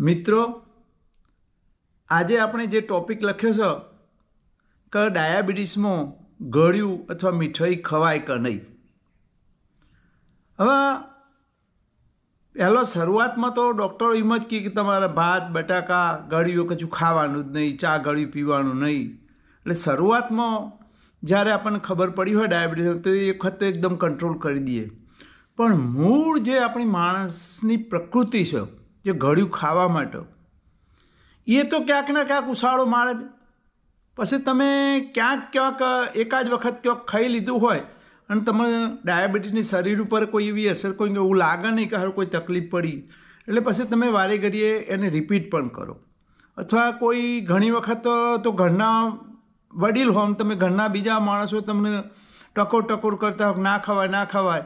મિત્રો, આજે આપણે જે ટોપિક લખ્યો છે કે ડાયાબિટીસમાં ગળ્યું અથવા મીઠાઈ ખવાય કે નહીં. હવે પહેલો શરૂઆતમાં તો ડૉક્ટરો એમ જ કહે કે તમારે ભાત બટાકા ગળ્યું કશું ખાવાનું જ નહીં, ચા ગળ્યું પીવાનું નહીં. એટલે શરૂઆતમાં જ્યારે આપણને ખબર પડી હોય ડાયાબિટીસ તો એ વખત તો એકદમ કંટ્રોલ કરી દઈએ. પણ મૂળ જે આપણી માણસની પ્રકૃતિ છે જે ગળ્યું ખાવા માટે, એ તો ક્યાંક ને ક્યાંક ઉછાળો મારે જ. પછી તમે ક્યાંક એકાદ વખત ક્યાંક ખાઈ લીધું હોય અને તમે ડાયાબિટીસની શરીર ઉપર કોઈ એવી અસર કોઈ એવું લાગે નહીં કે હારું કોઈ તકલીફ પડી, એટલે પછી તમે વારે ઘડીએ એને રિપીટ પણ કરો. અથવા કોઈ ઘણી વખત તો ઘરના વડીલ હો, તમે ઘરના બીજા માણસો તમને ટકોર કરતા હો ના ખવાય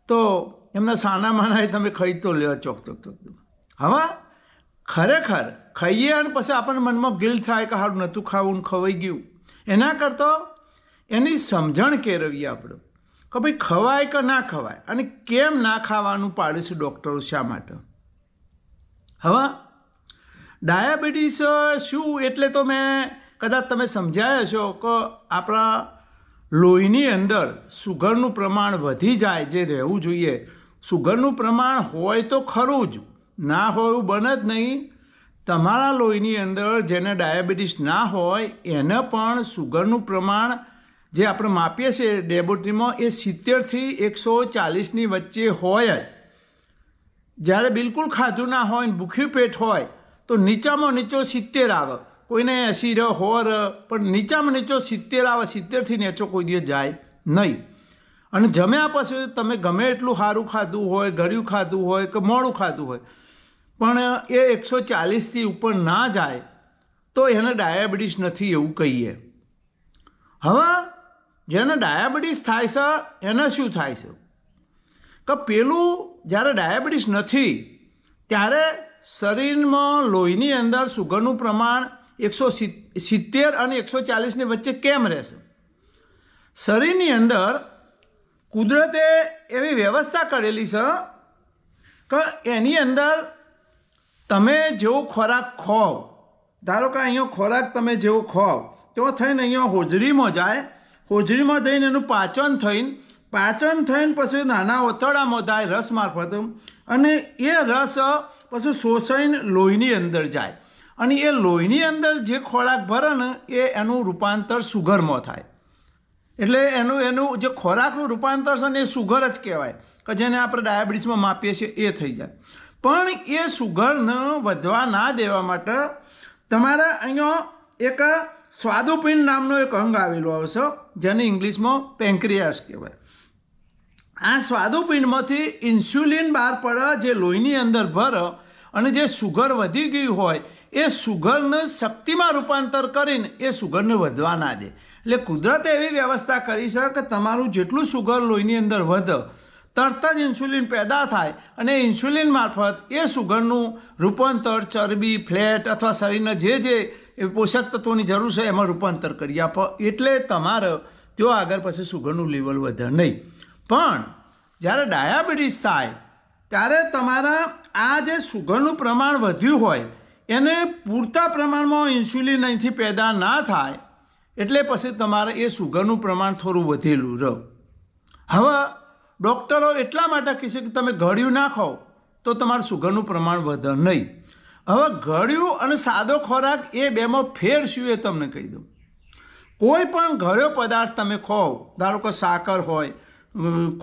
તો એમના સાના માના તમે ખાઈ તો લ્યો ચોક. હવે ખરેખર ખાઈએ અને પછી આપણને મનમાં ગિલ્ટ થાય કે સારું નહોતું ખાવું ને ખવાઈ ગયું. એના કરતાં એની સમજણ કેળવીએ આપણે કે ભાઈ ખવાય કે ના ખવાય અને કેમ ના ખાવાનું પાડે છે ડૉક્ટરો શા માટે. હવે ડાયાબિટીસ શું એટલે તો મેં કદાચ તમે સમજાયા છો કે આપણા લોહીની અંદર સુગરનું પ્રમાણ વધી જાય, જે રહેવું જોઈએ. સુગરનું પ્રમાણ હોય તો ખરું જ, ના હોય એવું બને જ નહીં. તમારા લોહીની અંદર જેને ડાયાબિટીસ ના હોય એને પણ સુગરનું પ્રમાણ જે આપણે માપીએ છીએ લેબોરેટરીમાં એ 70થી 140ની વચ્ચે હોય જ. જ્યારે બિલકુલ ખાધું ના હોય ને ભૂખ્યું પેટ હોય તો નીચામાં નીચો 70 આવે, કોઈને 80 100 પણ નીચામાં નીચો 70 આવે. 70થી નીચો કોઈ દિવસ જાય નહીં. અને જમ્યા પછી તમે ગમે એટલું સારું ખાધું હોય, ગળ્યું ખાધું હોય કે મોડું ખાધું હોય, પણ એ 140થી ઉપર ના જાય તો એને ડાયાબિટીસ નથી એવું કહીએ. હવે જેને ડાયાબિટીસ થાય છે એને શું થાય છે કે પેલું જ્યારે ડાયાબિટીસ નથી ત્યારે શરીરમાં લોહીની અંદર સુગરનું પ્રમાણ 170 અને 140ની વચ્ચે કેમ રહેશે? શરીરની અંદર કુદરતે એવી વ્યવસ્થા કરેલી છે કે એની અંદર તમે જેવો ખોરાક ખાઓ, ધારો કે અહીંયા ખોરાક તમે જેવો ખાઓ તો થઈને અહીંયા હોજરીમાં જાય, હોજરીમાં થઈને એનું પાચન થઈને પછી નાના ઓતડામાં થાય રસ મારફત, અને એ રસ પછી શોષાઈને લોહીની અંદર જાય. અને એ લોહીની અંદર જે ખોરાક ભરે ને એનું રૂપાંતર સુગરમાં થાય. એટલે એનું જે ખોરાકનું રૂપાંતર છે ને એ સુગર જ કહેવાય, કે જેને આપણે ડાયાબિટીસમાં માપીએ છીએ એ થઈ જાય. પણ એ સુગરને વધવા ના દેવા માટે તમારે અહીંયા એક સ્વાદુપિંડ નામનો એક અંગ આવેલો આવશે, જેને ઇંગ્લિશમાં પેન્ક્રિયાસ કહેવાય. આ સ્વાદુપિંડમાંથી ઇન્સ્યુલિન બહાર પડે જે લોહીની અંદર ભરે, અને જે સુગર વધી ગઈ હોય એ સુગરને શક્તિમાં રૂપાંતર કરીને એ સુગરને વધવા ના દે. એટલે કુદરતે એવી વ્યવસ્થા કરી છે કે તમારું જેટલું સુગર લોહીની અંદર વધે તરત જ ઇન્સ્યુલિન પેદા થાય, અને ઇન્સ્યુલિન મારફત એ સુગરનું રૂપાંતર ચરબી, ફેટ અથવા શરીરના જે પોષક તત્વોની જરૂર છે એમાં રૂપાંતર કરી આપો. એટલે તમારે ત્યાં આગળ પછી સુગરનું લેવલ વધે નહીં. પણ જ્યારે ડાયાબિટીસ થાય ત્યારે તમારા આ જે સુગરનું પ્રમાણ વધ્યું હોય એને પૂરતા પ્રમાણમાં ઇન્સ્યુલિન અહીંથી પેદા ના થાય, એટલે પછી તમારે એ સુગરનું પ્રમાણ થોડું વધેલું રહે. હવે ડૉક્ટરો એટલા માટે કહેશે કે તમે ગળ્યું ના ખાઓ તો તમારું સુગરનું પ્રમાણ વધે નહીં. હવે ગળ્યું અને સાદો ખોરાક એ બેમાં ફેર શું એ તમને કહી દઉં. કોઈ પણ ગળ્યો પદાર્થ તમે ખાઓ, ધારો કે સાકર હોય,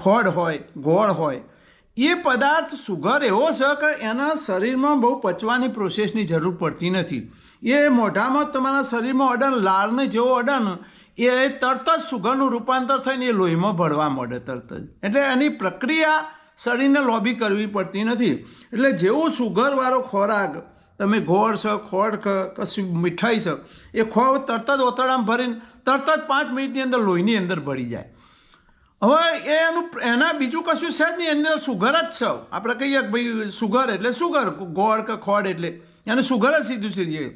ખોડ હોય, ગોળ હોય, એ પદાર્થ સુગર એવો છે કે એના શરીરમાં બહુ પચવાની પ્રોસેસની જરૂર પડતી નથી. એ મોઢામાં તમારા શરીરમાં અડન, લાળને જેવો અડન, એ તરત જ સુગરનું રૂપાંતર થઈને એ લોહીમાં ભળવા માંડે તરત જ. એટલે એની પ્રક્રિયા શરીરને લોબી કરવી પડતી નથી. એટલે જેવું સુગરવાળો ખોરાક તમે ગોળ છે, ખોડ કશું મીઠાઈ છે એ ખોવ તરત જ ઓતડામાં ભરીને તરત જ 5 મિનિટની અંદર લોહીની અંદર ભળી જાય. હવે એના બીજું કશું છે જ નહીં, એની અંદર સુગર જ છે. આપણે કહીએ કે ભાઈ સુગર એટલે સુગર, ગોળ કે ખોડ એટલે એને સુગર જ સીધું.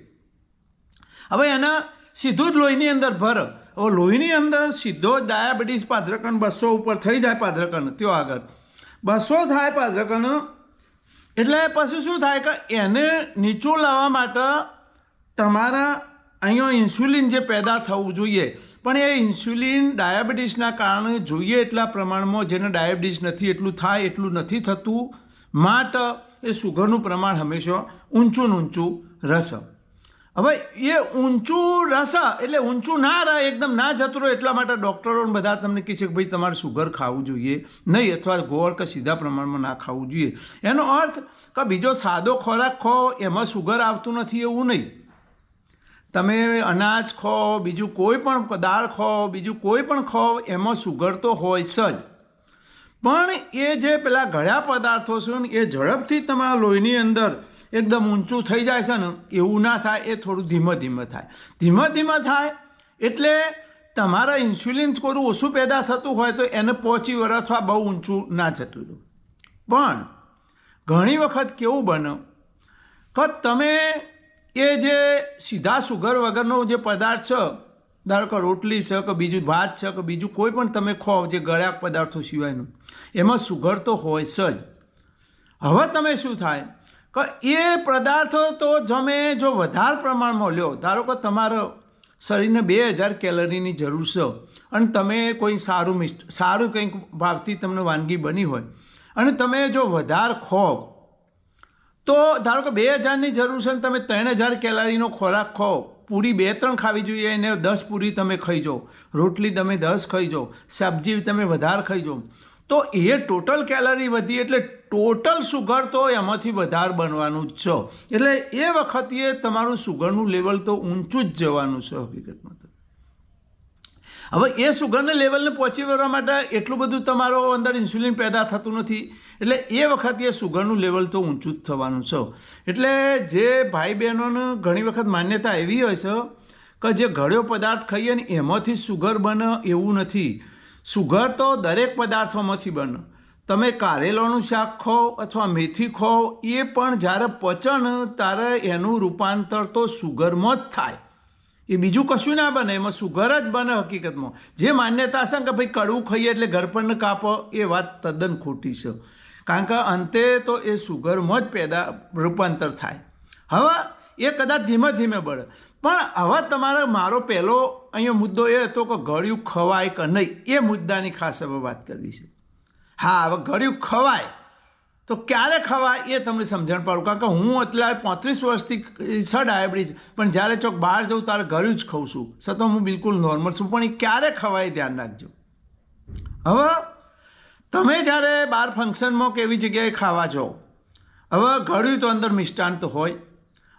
હવે એના સીધું જ લોહીની અંદર ભરે. હવે લોહીની અંદર સીધો જ ડાયાબિટીસ પાદ્રકન 200 ઉપર થઈ જાય, પાદ્રકન ત્યાં આગળ 200 થાય પાદ્રકન, એટલે પછી શું થાય કે એને નીચું લાવવા માટે તમારા અહીંયા ઇન્સ્યુલિન જે પેદા થવું જોઈએ, પણ એ ઇન્સ્યુલિન ડાયાબિટીસના કારણે જોઈએ એટલા પ્રમાણમાં જેને ડાયાબિટીસ નથી એટલું થાય એટલું નથી થતું, માટે એ સુગરનું પ્રમાણ હંમેશા ઊંચું રહેશે. હવે એ ઊંચું રહેશે એટલે ઊંચું ના રહે, એકદમ ના જતું રહે, એટલા માટે ડૉક્ટરો બધા તમને કહે છે કે ભાઈ તમારે સુગર ખાવું જોઈએ નહીં, અથવા ગોળ કે સીધા પ્રમાણમાં ના ખાવું જોઈએ. એનો અર્થ કે બીજો સાદો ખોરાક ખાઓ એમાં સુગર આવતું નથી એવું નહીં. તમે અનાજ ખાઓ, બીજું કોઈ પણ દાળ ખાઓ, બીજું કોઈ પણ ખાઓ, એમાં સુગર તો હોય જ. પણ એ જે પેલા ગળ્યા પદાર્થો છે ને એ ઝડપથી તમારા લોહીની અંદર એકદમ ઊંચું થઈ જાય છે ને, એવું ના થાય. એ થોડું ધીમે ધીમે થાય એટલે તમારા ઇન્સ્યુલિન થોડું ઓછું પેદા થતું હોય તો એને પહોંચી વળે અથવા બહુ ઊંચું ના જતું રહે. પણ ઘણી વખત કેવું બને કે તમે એ જે સીધા સુગર વગરનો જે પદાર્થ છે, ધારો કે રોટલી છે કે બીજું ભાત છે કે બીજું કોઈ પણ તમે ખાઓ જે ગળ્યા પદાર્થો સિવાયનું, એમાં સુગર તો હોય જ. હવે તમે શું થાય કે એ પદાર્થો તો તમે જો વધારે પ્રમાણમાં લ્યો, ધારો કે તમારા શરીરને 2000 કેલરીની જરૂર છે અને તમે કોઈ સારું કંઈક ભાવથી તમને વાનગી બની હોય અને તમે જો વધારે ખાઓ તો ધારો કે 2000ની જરૂર છે ને તમે 3000 કેલરીનો ખોરાક ખાઓ, પૂરી 2-3 ખાવી જોઈએ એને 10 પૂરી તમે ખાઈ જાઓ, રોટલી તમે 10 ખાઈ જાઓ, સબ્જી તમે વધારે ખાઈ જાઓ, તો એ ટોટલ કેલરી વધી એટલે ટોટલ સુગર તો એમાંથી વધારે બનવાનું જ છે. એટલે એ વખતે તમારું સુગરનું લેવલ તો ઊંચું જ જવાનું છે હકીકતમાં. હવે એ સુગરના લેવલને પહોંચી વળવા માટે એટલું બધું તમારો અંદર ઇન્સ્યુલિન પેદા થતું નથી, એટલે એ વખતે એ સુગરનું લેવલ તો ઊંચું જ થવાનું છે. એટલે જે ભાઈ બહેનોને ઘણી વખત માન્યતા એવી હોય છે કે જે ગળ્યો પદાર્થ ખાઈએ ને એમાંથી સુગર બને, એવું નથી. સુગર તો દરેક પદાર્થોમાંથી બને. તમે કારેલાનું શાક ખાઓ અથવા મેથી ખાઓ, એ પણ જ્યારે પચે ને ત્યારે એનું રૂપાંતર તો સુગરમાં જ થાય, એ બીજું કશું ના બને, એમાં સુગર જ બને હકીકતમાં. જે માન્યતા છે કે ભાઈ કડવું ખાઈએ એટલે ગરપણને કાપો, એ વાત તદ્દન ખોટી છે. કારણ કે અંતે તો એ સુગરમાં જ રૂપાંતર થાય. હવે એ કદાચ ધીમે બળે, પણ હવે તમારે મારો પહેલો અહીંયા મુદ્દો એ હતો કે ગળ્યું ખવાય કે નહીં, એ મુદ્દાની ખાસ હવે વાત કરવી છે. હા, હવે ગળ્યું ખવાય તો ક્યારે ખવાય એ તમને સમજણ પાડું. કારણ કે હું એટલા 35 વર્ષથી છે ડાયાબિટીસ, પણ જ્યારે ચોક બહાર જાઉં ત્યારે ગળ્યું જ ખાઉં છું, છતાં હું બિલકુલ નોર્મલ છું. પણ એ ક્યારે ખવાય ધ્યાન રાખજો. હવે તમે જ્યારે બહાર ફંક્શનમાં કે એવી જગ્યાએ ખાવા જાઓ, હવે ગળ્યું તો અંદર મિષ્ટાન તો હોય.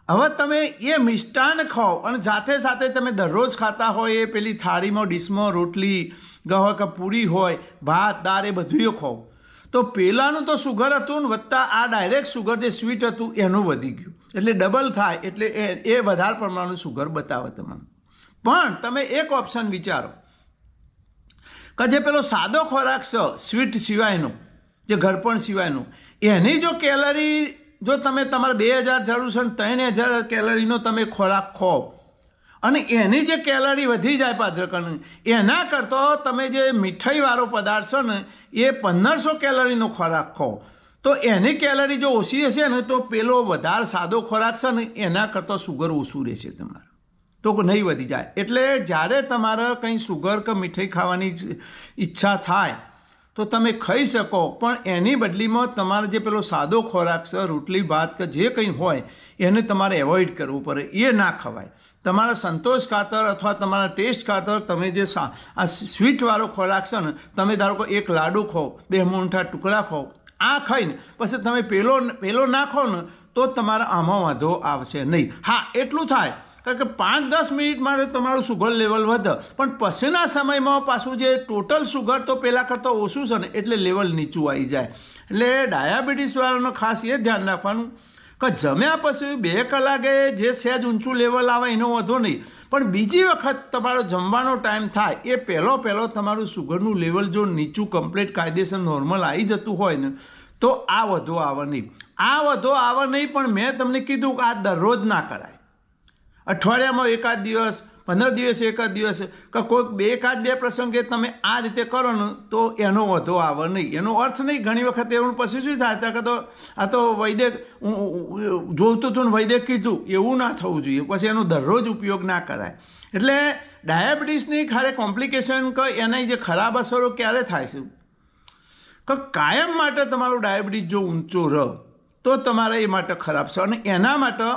હવે તમે એ મિષ્ટાન ખાઓ અને સાથે તમે દરરોજ ખાતા હોય એ પેલી થાળીમાં ડીશમાં રોટલી ગવા કે પૂરી હોય, ભાત દાળ, એ બધું ખાઓ, તો પહેલાંનું તો સુગર હતું ને વત્તા આ ડાયરેક્ટ સુગર જે સ્વીટ હતું એનું વધી ગયું, એટલે ડબલ થાય. એટલે એ વધારે પ્રમાણનું સુગર બતાવે તમને. પણ તમે એક ઓપ્શન વિચારો કે જે પેલો સાદો ખોરાક છે સ્વીટ સિવાયનો, જે ઘરપણ સિવાયનો, એની જો કેલરી જો તમે તમારે 2000 જરૂર છે ને 3000 કેલરીનો તમે ખોરાક ખાઓ અને એની જે કેલરી વધી જાય પાદ્રકણ, એના કરતાં તમે જે મીઠાઈવાળો પદાર્થ છે ને એ 1500 કેલરીનો ખોરાક ખાઓ, તો એની કેલરી જો ઓછી હશે ને તો પેલો વધારે સાદો ખોરાક છે ને એના કરતાં સુગર ઓછું રહેશે તમારે, તો નહીં વધી જાય. એટલે જ્યારે તમારે કંઈ સુગર કે મીઠાઈ ખાવાની ઈચ્છા થાય તો તમે ખાઈ શકો, પણ એની બદલીમાં તમારે જે પેલો સાદો ખોરાક છે રોટલી ભાત કે જે કંઈ હોય એને તમારે એવોઇડ કરવું પડે, એ ના ખવાય. તમારા સંતોષ ખાતર અથવા તમારા ટેસ્ટ ખાતર તમે જે આ સ્વીટવાળો ખોરાક છે ને, તમે ધારો કે એક લાડુ ખાઓ, 2 મોટા ટુકડા ખાઓ, આ ખાઈને પછી તમે પેલો નાખો ને તો તમારા આમાં વાંધો આવશે નહીં. હા, એટલું થાય કારણ કે 5-10 મિનિટ માટે તમારું સુગર લેવલ વધે, પણ પછીના સમયમાં પાછું જે ટોટલ સુગર તો પહેલાં કરતાં ઓછું છે ને એટલે લેવલ નીચું આવી જાય. એટલે ડાયાબિટીસવાળાનો ખાસ એ ધ્યાન રાખવાનું કે જમ્યા પછી 2 કલાકે જે સહેજ ઊંચું લેવલ આવે એનો વાંધો નહીં, પણ બીજી વખત તમારો જમવાનો ટાઈમ થાય એ પહેલો તમારું સુગરનું લેવલ જો નીચું કમ્પ્લીટ કાયદેસર નોર્મલ આવી જતું હોય ને તો આ વધુ આવે નહીં. પણ મેં તમને કીધું કે આ દરરોજ ના કરાય. અઠવાડિયામાં એકાદ દિવસ 15 દિવસે એક જ દિવસે કે કોઈ એકાદ બે પ્રસંગે તમે આ રીતે કરો ને તો એનો વધો આવે નહીં. એનો અર્થ નહીં. ઘણી વખત એવું પછી શું થાય કે આ તો વૈદ્ય જોતું હતું ને વૈદ્ય કીધું, એવું ના થવું જોઈએ. પછી એનો દરરોજ ઉપયોગ ના કરાય. એટલે ડાયાબિટીસની ખાલી કોમ્પ્લિકેશન કે એની જે ખરાબ અસરો ક્યારે થાય છે કે કાયમ માટે તમારો ડાયાબિટીસ જો ઊંચો રહે તો તમારે એ માટે ખરાબ છે. અને એના માટે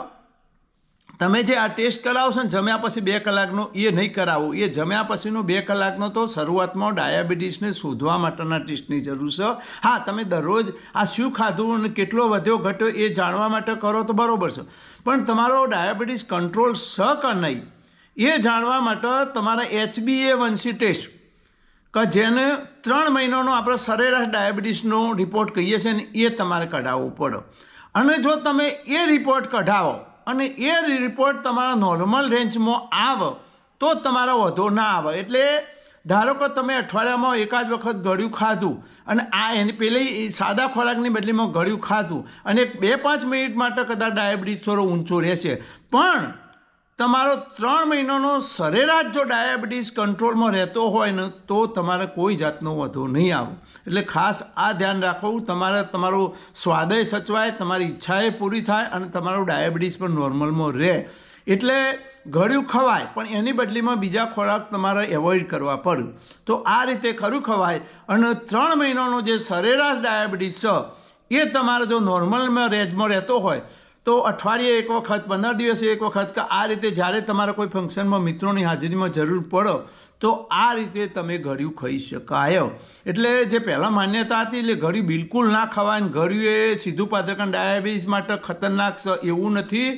તમે જે આ ટેસ્ટ કરાવશો ને જમ્યા પછી 2 કલાકનો, એ નહીં કરાવવું. એ જમ્યા પછીનો 2 કલાકનો તો શરૂઆતમાં ડાયાબિટીસને શોધવા માટેના ટેસ્ટની જરૂર છે. હા, તમે દરરોજ આ શું ખાધું અને કેટલો વધ્યો ઘટ્યો એ જાણવા માટે કરો તો બરાબર છે, પણ તમારો ડાયાબિટીસ કંટ્રોલ છે કે નહીં એ જાણવા માટે તમારા HbA1c ટેસ્ટ કે જેને 3 મહિનાનો આપણે સરેરાશ ડાયાબિટીસનો રિપોર્ટ કહીએ છીએ ને એ તમારે કઢાવવો પડે. અને જો તમે એ રિપોર્ટ કઢાવો અને એ રિપોર્ટ તમારા નોર્મલ રેન્જમાં આવે તો તમારો વધો ના આવે. એટલે ધારો કે તમે અઠવાડિયામાં એકાદ વખત ગળ્યું ખાધું અને આ એની પેલી સાદા ખોરાકની બદલીમાં ગળ્યું ખાધું અને 2-5 મિનિટ માટે કદાચ ડાયાબિટીસ થોડો ઊંચો રહેશે, પણ તમારો 3 મહિનાનો સરેરાશ જો ડાયાબિટીસ કંટ્રોલમાં રહેતો હોય ને તો તમારે કોઈ જાતનો વધો નહીં આવે. એટલે ખાસ આ ધ્યાન રાખવું. તમારે તમારો સ્વાદય સચવાય, તમારી ઈચ્છાએ પૂરી થાય અને તમારું ડાયાબિટીસ પણ નોર્મલમાં રહે. એટલે ગળ્યું ખવાય પણ એની બદલીમાં બીજા ખોરાક તમારે એવોઇડ કરવા પડે. તો આ રીતે ખરું ખવાય અને 3 મહિનાનો જે સરેરાશ ડાયાબિટીસ છે એ તમારે જો નોર્મલમાં રેન્જમાં રહેતો હોય તો અઠવાડિયે એક વખત, 15 દિવસે એક વખત કે આ રીતે જ્યારે તમારે કોઈ ફંક્શનમાં મિત્રોની હાજરીમાં જરૂર પડે તો આ રીતે તમે ગળ્યું ખાઈ શકાય. એટલે જે પહેલાં માન્યતા હતી એટલે ગળ્યું બિલકુલ ના ખવાય ને ગળ્યું એ સીધું પાતળકણ ડાયાબિટીસ માટે ખતરનાક છે, એવું નથી.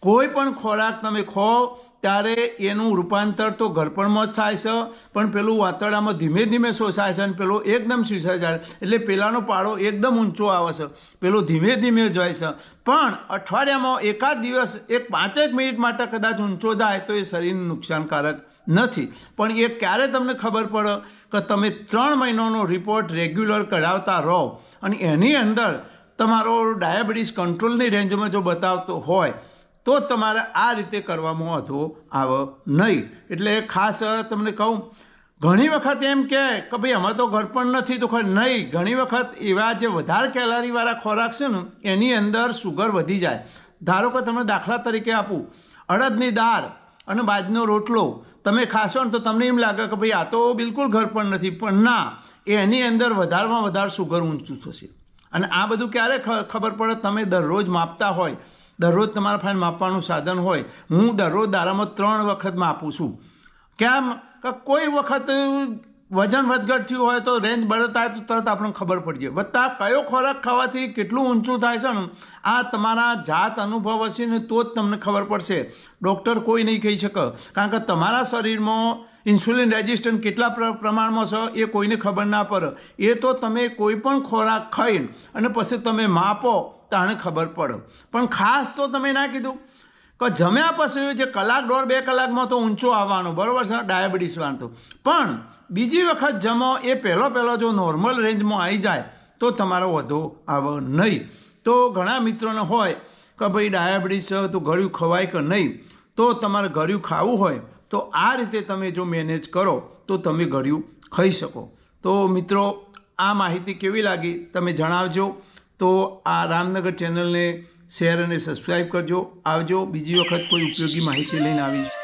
કોઈ પણ ખોરાક તમે ખાઓ ત્યારે એનું રૂપાંતર તો ગળપણમાં જ થાય છે, પણ પેલું આંતરડામાં ધીમે ધીમે શોષાય છે અને પેલો એકદમ શોષાય જાય. એટલે પેલાનો પાળો એકદમ ઊંચો આવે છે, પેલો ધીમે ધીમે જાય છે. પણ અઠવાડિયામાં એકાદ દિવસ 5 મિનિટ માટે કદાચ ઊંચો જાય તો એ શરીરને નુકસાનકારક નથી. પણ એ ક્યારે તમને ખબર પડે કે તમે 3 મહિનાનો રિપોર્ટ રેગ્યુલર કઢાવતા રહો અને એની અંદર તમારો ડાયાબિટીસ કંટ્રોલની રેન્જમાં જો બતાવતો હોય તો તમારે આ રીતે કરવામાં વધો આવે નહીં. એટલે ખાસ તમને કહું, ઘણી વખત એમ કહે કે ભાઈ અમે તો ગળપણ નથી તો નહીં. ઘણી વખત એવા જે વધારે કેલરીવાળા ખોરાક છે ને એની અંદર સુગર વધી જાય. ધારો કે તમને દાખલા તરીકે આપું, અડદની દાળ અને બાજરીનો રોટલો તમે ખાશો ને તો તમને એમ લાગે કે ભાઈ આ તો બિલકુલ ગળપણ નથી, પણ ના, એની અંદર વધારેમાં વધારે સુગર ઊંચું થશે. અને આ બધું ક્યારે ખબર પડે? તમે દરરોજ માપતા હોય, દરરોજ તમારા પાસે માપવાનું સાધન હોય. હું દરરોજ દાડામાં 3 વખત માપું છું. કેમ કે કોઈ વખત વજન વધઘટ થયું હોય તો રેન્જ બદલાય તો તરત આપણને ખબર પડી જાય. વત્તા કયો ખોરાક ખાવાથી કેટલું ઊંચું થાય છે ને આ તમારા જાત અનુભવ હશે ને તો જ તમને ખબર પડશે. ડૉક્ટર કોઈ નહીં કહી શકે, કારણ કે તમારા શરીરમાં ઇન્સ્યુલિન રેઝિસ્ટન્ટ કેટલા પ્રમાણમાં છે એ કોઈને ખબર ના પડે. એ તો તમે કોઈ પણ ખોરાક ખાઈને અને પછી તમે માપો તાણે ખબર પડે. પણ ખાસ તો તમે ના કીધું કે જમ્યા પછી જે 1-1.5-2 કલાકમાં તો ઊંચો આવવાનો, બરાબર છે, ડાયાબિટીસ વાળો. પણ બીજી વખત જમો એ પહેલો જો નોર્મલ રેન્જમાં આવી જાય તો તમારો વધો આવે નહીં. તો ઘણા મિત્રોને હોય કે ભાઈ ડાયાબિટીસ છે તો ગળ્યું ખવાય કે નહીં, તો તમારે ગળ્યું ખાવું હોય તો આ રીતે તમે જો મેનેજ કરો તો તમે ગળ્યું ખાઈ શકો. તો મિત્રો, આ માહિતી કેવી લાગી તમે જણાવજો. તો આ રામનગર ચેનલને શેર અને સબસ્ક્રાઈબ કરજો. આવજો, બીજી વખત કોઈ ઉપયોગી માહિતી લઈને આવીશ.